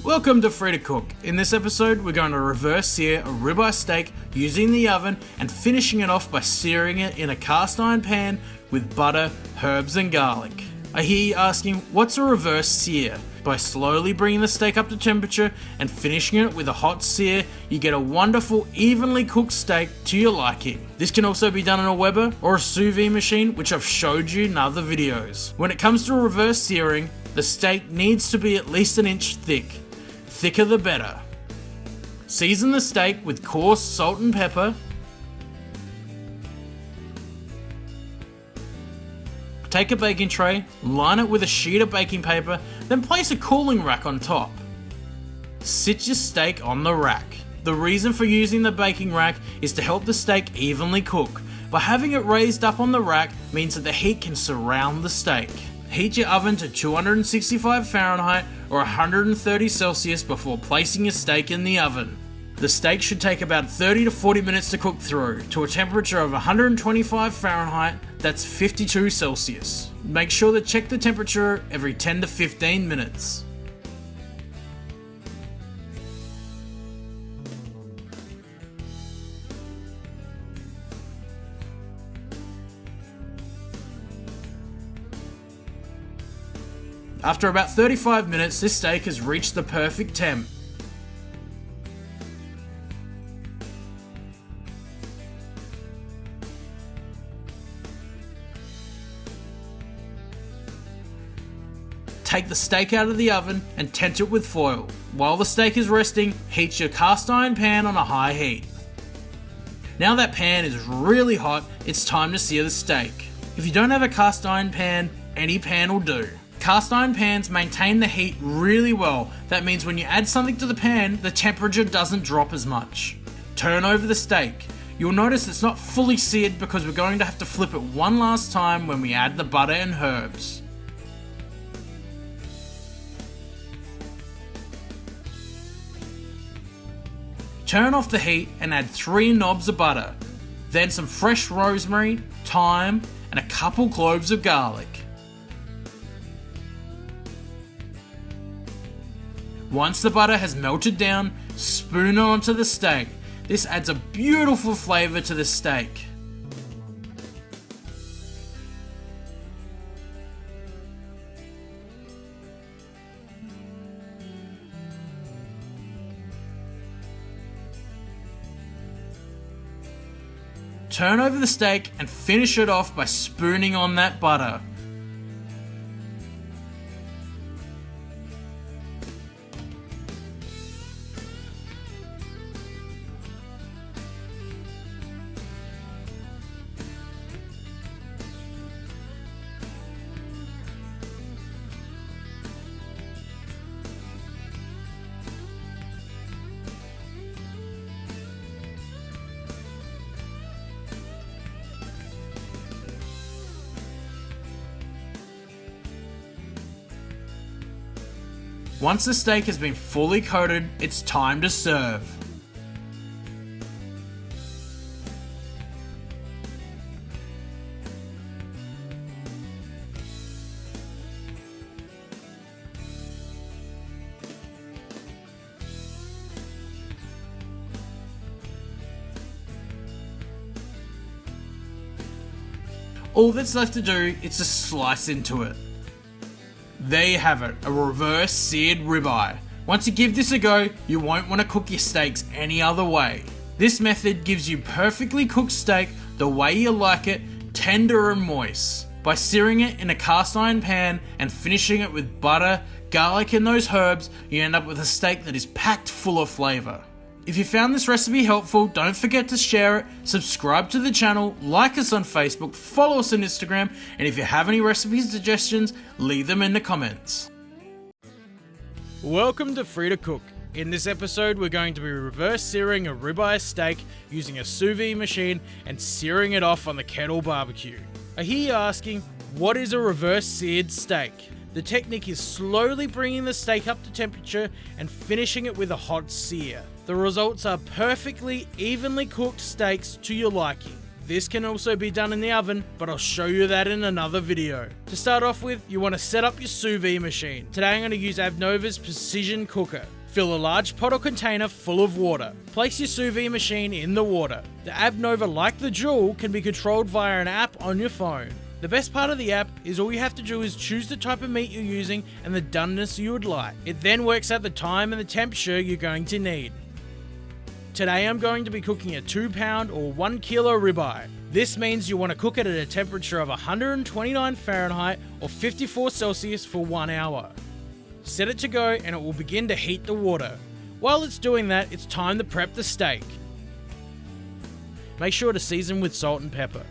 Welcome to Free to Cook. In this episode, we're going to reverse sear a ribeye steak using the oven and finishing it off by searing it in a cast iron pan with butter, herbs and garlic. I hear you asking, what's a reverse sear? By slowly bringing the steak up to temperature and finishing it with a hot sear, you get a wonderful, evenly cooked steak to your liking. This can also be done in a Weber or a Sous vide machine, which I've showed you in other videos. When it comes to reverse searing, the steak needs to be at least an inch thick. Thicker the better. Season the steak with coarse salt and pepper. Take a baking tray, line it with a sheet of baking paper, then place a cooling rack on top. Sit your steak on the rack. The reason for using the baking rack is to help the steak evenly cook. By having it raised up on the rack means that the heat can surround the steak. Heat your oven to 265 Fahrenheit or 130 Celsius before placing your steak in the oven. The steak should take about 30 to 40 minutes to cook through, to a temperature of 125 Fahrenheit, that's 52 Celsius. Make sure to check the temperature every 10 to 15 minutes. After about 35 minutes, this steak has reached the perfect temp. Take the steak out of the oven and tent it with foil. While the steak is resting, heat your cast iron pan on a high heat. Now that pan is really hot, it's time to sear the steak. If you don't have a cast iron pan, any pan will do. Cast iron pans maintain the heat really well. That means when you add something to the pan, the temperature doesn't drop as much. Turn over the steak. You'll notice it's not fully seared because we're going to have to flip it one last time when we add the butter and herbs. Turn off the heat and add 3 knobs of butter, then some fresh rosemary, thyme, and a couple cloves of garlic. Once the butter has melted down, spoon it onto the steak. This adds a beautiful flavour to the steak. Turn over the steak and finish it off by spooning on that butter. Once the steak has been fully coated, it's time to serve. All that's left to do is to slice into it. There you have it, a reverse seared ribeye. Once you give this a go, you won't want to cook your steaks any other way. This method gives you perfectly cooked steak the way you like it, tender and moist. By searing it in a cast iron pan and finishing it with butter, garlic and those herbs, you end up with a steak that is packed full of flavour. If you found this recipe helpful, don't forget to share it, subscribe to the channel, like us on Facebook, follow us on Instagram, and if you have any recipe suggestions, leave them in the comments. Welcome to Free to Cook. In this episode, we're going to be reverse searing a ribeye steak using a sous vide machine and searing it off on the Kettle BBQ. I hear you asking, what is a reverse seared steak? The technique is slowly bringing the steak up to temperature and finishing it with a hot sear. The results are perfectly evenly cooked steaks to your liking. This can also be done in the oven, but I'll show you that in another video. To start off with, you want to set up your sous vide machine. Today I'm going to use Avnova's Precision Cooker. Fill a large pot or container full of water. Place your sous vide machine in the water. The Abnova, like the Joule, can be controlled via an app on your phone. The best part of the app is all you have to do is choose the type of meat you're using and the doneness you would like. It then works out the time and the temperature you're going to need. Today I'm going to be cooking a 2 pound or 1 kilo ribeye. This means you want to cook it at a temperature of 129 Fahrenheit or 54 Celsius for 1 hour. Set it to go and it will begin to heat the water. While it's doing that, it's time to prep the steak. Make sure to season with salt and pepper.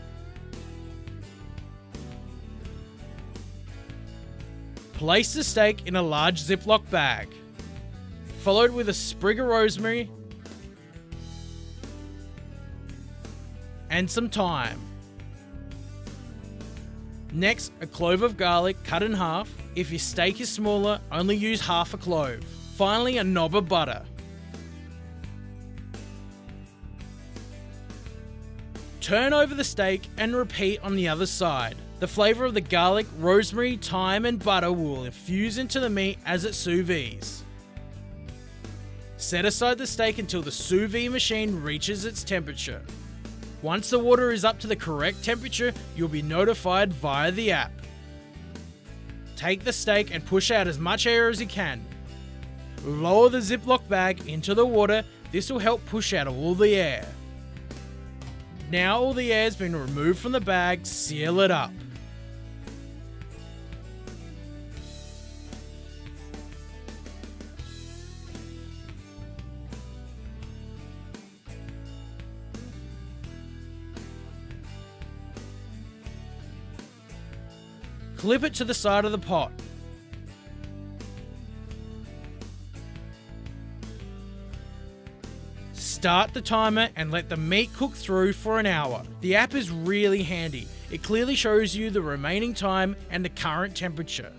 Place the steak in a large Ziploc bag, followed with a sprig of rosemary and some thyme. Next, a clove of garlic cut in half. If your steak is smaller, only use half a clove. Finally, a knob of butter. Turn over the steak and repeat on the other side. The flavour of the garlic, rosemary, thyme and butter will infuse into the meat as it sous vides. Set aside the steak until the sous vide machine reaches its temperature. Once the water is up to the correct temperature, you'll be notified via the app. Take the steak and push out as much air as you can. Lower the Ziploc bag into the water. This will help push out all the air. Now all the air has been removed from the bag, seal it up. Clip it to the side of the pot. Start the timer and let the meat cook through for an hour. The app is really handy. It clearly shows you the remaining time and the current temperature.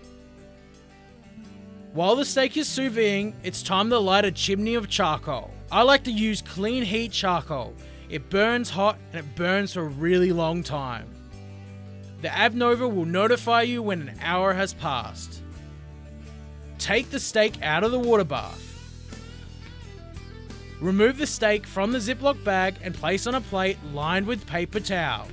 While the steak is sous videing, it's time to light a chimney of charcoal. I like to use clean heat charcoal. It burns hot and it burns for a really long time. The Abnova will notify you when an hour has passed. Take the steak out of the water bath. Remove the steak from the Ziploc bag and place on a plate lined with paper towel.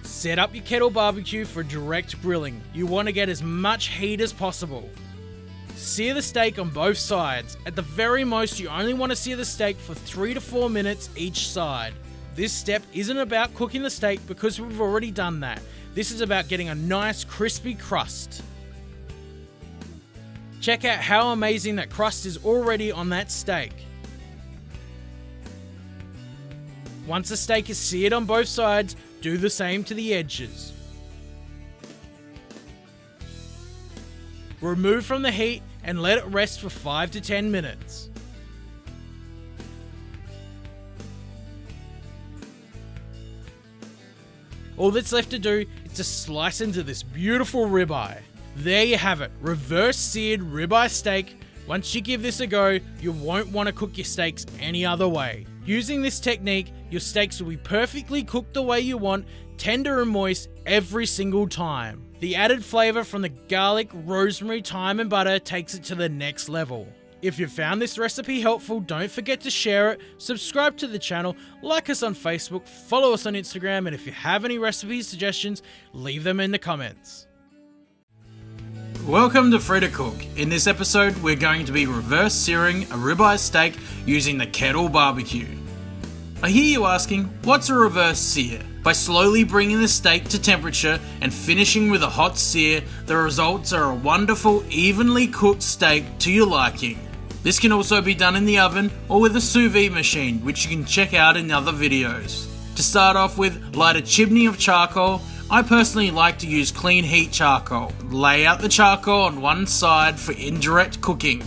Set up your Kettle BBQ for direct grilling. You want to get as much heat as possible. Sear the steak on both sides. At the very most, you only want to sear the steak for 3 to 4 minutes each side. This step isn't about cooking the steak because we've already done that. This is about getting a nice crispy crust. Check out how amazing that crust is already on that steak. Once the steak is seared on both sides, do the same to the edges. Remove from the heat and let it rest for 5 to 10 minutes. All that's left to do is to slice into this beautiful ribeye. There you have it, reverse seared ribeye steak. Once you give this a go, you won't want to cook your steaks any other way. Using this technique, your steaks will be perfectly cooked the way you want, tender and moist every single time. The added flavour from the garlic, rosemary, thyme and butter takes it to the next level. If you found this recipe helpful, don't forget to share it, subscribe to the channel, like us on Facebook, follow us on Instagram, and if you have any recipe suggestions, leave them in the comments. Welcome to Free to Cook. In this episode, we're going to be reverse searing a ribeye steak using the Kettle BBQ. I hear you asking, what's a reverse sear? By slowly bringing the steak to temperature and finishing with a hot sear, the results are a wonderful, evenly cooked steak to your liking. This can also be done in the oven or with a sous vide machine, which you can check out in other videos. To start off with, light a chimney of charcoal. I personally like to use clean heat charcoal. Lay out the charcoal on one side for indirect cooking.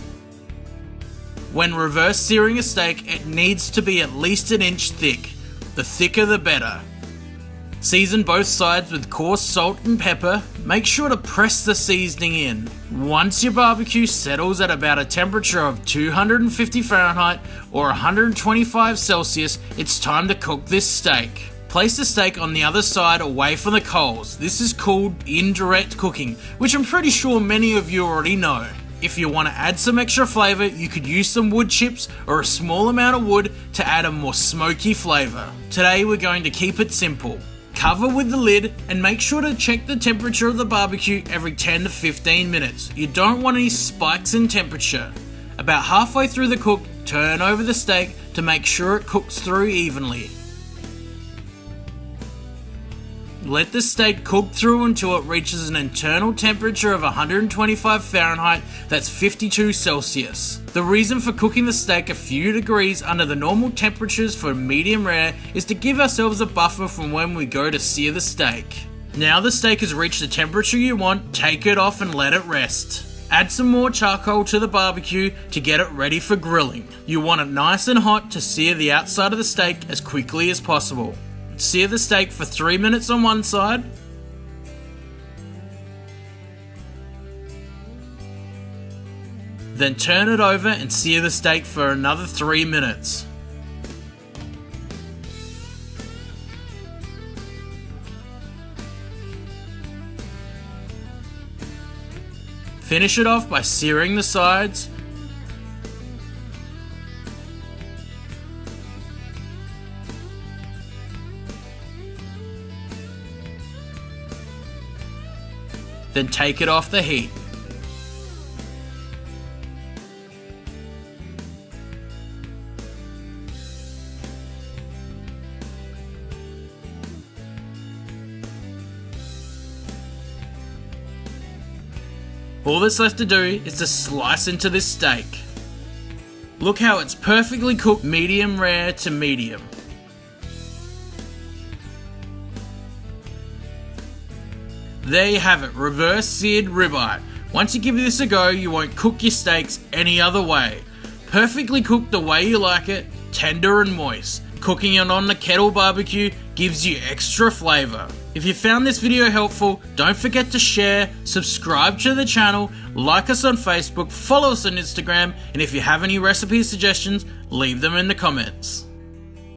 When reverse searing a steak, it needs to be at least an inch thick. The thicker the better. Season both sides with coarse salt and pepper. Make sure to press the seasoning in. Once your barbecue settles at about a temperature of 250 Fahrenheit or 125 Celsius, it's time to cook this steak. Place the steak on the other side away from the coals. This is called indirect cooking, which I'm pretty sure many of you already know. If you want to add some extra flavour, you could use some wood chips or a small amount of wood to add a more smoky flavour. Today we're going to keep it simple. Cover with the lid and make sure to check the temperature of the barbecue every 10 to 15 minutes. You don't want any spikes in temperature. About halfway through the cook, turn over the steak to make sure it cooks through evenly. Let the steak cook through until it reaches an internal temperature of 125 Fahrenheit, that's 52 Celsius. The reason for cooking the steak a few degrees under the normal temperatures for medium rare is to give ourselves a buffer from when we go to sear the steak. Now the steak has reached the temperature you want, take it off and let it rest. Add some more charcoal to the barbecue to get it ready for grilling. You want it nice and hot to sear the outside of the steak as quickly as possible. Sear the steak for 3 minutes on one side. Then turn it over and sear the steak for another 3 minutes. Finish it off by searing the sides. Then take it off the heat. All that's left to do is to slice into this steak. Look how it's perfectly cooked medium rare to medium. There you have it, reverse seared ribeye. Once you give this a go, you won't cook your steaks any other way. Perfectly cooked the way you like it, tender and moist. Cooking it on the Kettle BBQ gives you extra flavour. If you found this video helpful, don't forget to share, subscribe to the channel, like us on Facebook, follow us on Instagram, and if you have any recipe suggestions, leave them in the comments.